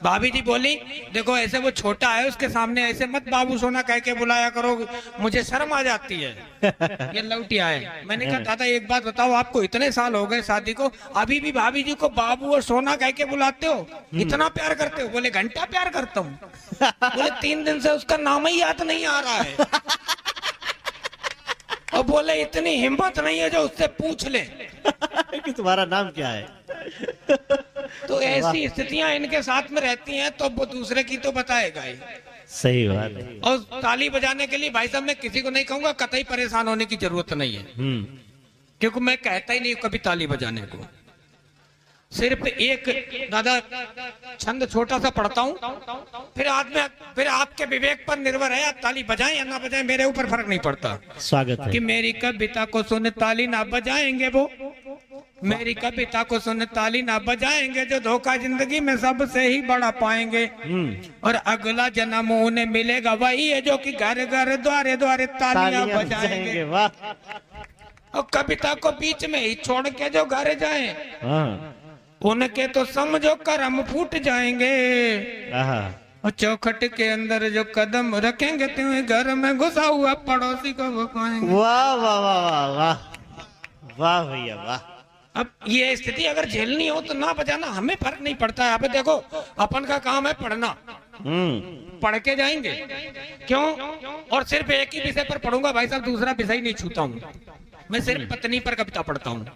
भाभी जी बोली देखो ऐसे वो छोटा है उसके सामने ऐसे मत बाबू सोना कह के बुलाया करो, मुझे शर्म आ जाती है। ये लौटिया है। मैंने कहा दादा एक बात बताओ, आपको इतने साल हो गए शादी को, अभी भी भाभी जी को बाबू और सोना कह के बुलाते हो, इतना प्यार करते हो? बोले घंटा प्यार करता हूँ। बोले 3 दिन से उसका नाम ही याद नहीं आ रहा है। और बोले इतनी हिम्मत नहीं है जो उससे पूछ ले कि तुम्हारा नाम क्या है। तो ऐसी स्थितियां इनके साथ में रहती हैं, तो वो दूसरे की तो बताएगा ही। सही बात है। और ताली बजाने के लिए भाई साहब मैं किसी को नहीं कहूंगा, कतई परेशान होने की जरूरत नहीं है, क्योंकि मैं कहता ही नहीं कभी ताली बजाने को। सिर्फ एक दादा छंद छोटा सा पढ़ता हूँ, फिर आपके विवेक पर निर्भर है, आप ताली बजाएं या ना बजाएं, मेरे ऊपर फर्क नहीं पड़ता। स्वागत है। कि मेरी कविता को सुन ताली ना बजाएंगे वो, मेरी कविता को सुन ताली ना बजाएंगे जो धोखा जिंदगी में सबसे ही बड़ा पाएंगे। और अगला जन्म उन्हें मिलेगा वही है जो कि घर घर द्वारे द्वारे तालियां बजाएंगे। वाह। और कविता को बीच में ही छोड़ के जो घर जाए, उनके तो समझो करम फूट जाएंगे। और चौखट के अंदर जो कदम रखेंगे तुम्हें घर में घुसा हुआ पड़ोसी को वो पाएंगे। वाह वाह वाह वाह वाह वाह भैया वाह। अब ये स्थिति अगर झेलनी हो तो ना बजाना, हमें फर्क नहीं पड़ता है। अब देखो अपन का काम है पढ़ना, पढ़ के जाएंगे क्यों। और सिर्फ एक ही विषय पर पढ़ूंगा भाई साहब, दूसरा विषय नहीं छूता हूँ। मैं सिर्फ पत्नी पर कविता पढ़ता हूँ,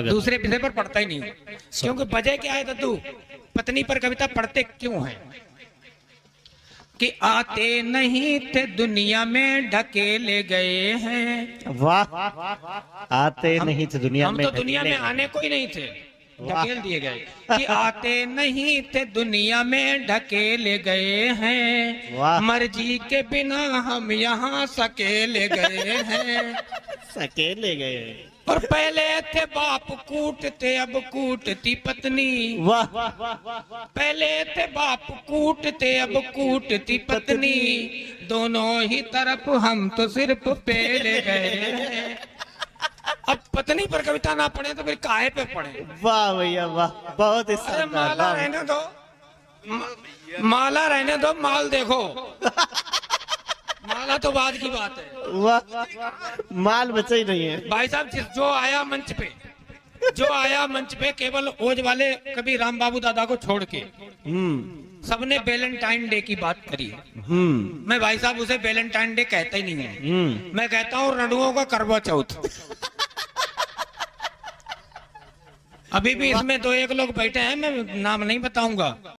दूसरे विषय पर पढ़ता ही नहीं हूँ। क्योंकि वजह क्या है दद्दू, पत्नी पर कविता पढ़ते क्यों है कि आते नहीं थे दुनिया में ढकेले गए हैं। वाह। आते नहीं थे दुनिया में, हम तो दुनिया में आने को ही नहीं थे, ढकेल दिए गए। कि आते नहीं थे दुनिया में ढकेले गए हैं, मर्जी के बिना हम यहाँ सकेले गए हैं। सकेले गए। और पहले थे बाप कूटते अब कूटती पत्नी। वाह। पहले थे बाप कूटते अब कूटती पत्नी, दोनों ही तरफ हम तो सिर्फ पेले गए हैं। अब पत्नी पर कविता ना पढ़े तो फिर काहे पे पढ़े। वाह भैया वाह, बहुत ही अरे माला रहने दो, माला रहने दो, माल देखो। माला तो बाद की बात है। वाह। माल बचा ही नहीं है भाई साहब। जो आया मंच पे केवल ओज वाले कभी राम बाबू दादा को छोड़ के सबने वैलेंटाइन डे की बात करी। मैं भाई साहब उसे वैलेंटाइन डे कहता ही नहीं है, मैं कहता हूँ रणुओं का करवा चौथ। अभी भी इसमें 2-1 लोग बैठे हैं, मैं नाम नहीं बताऊंगा।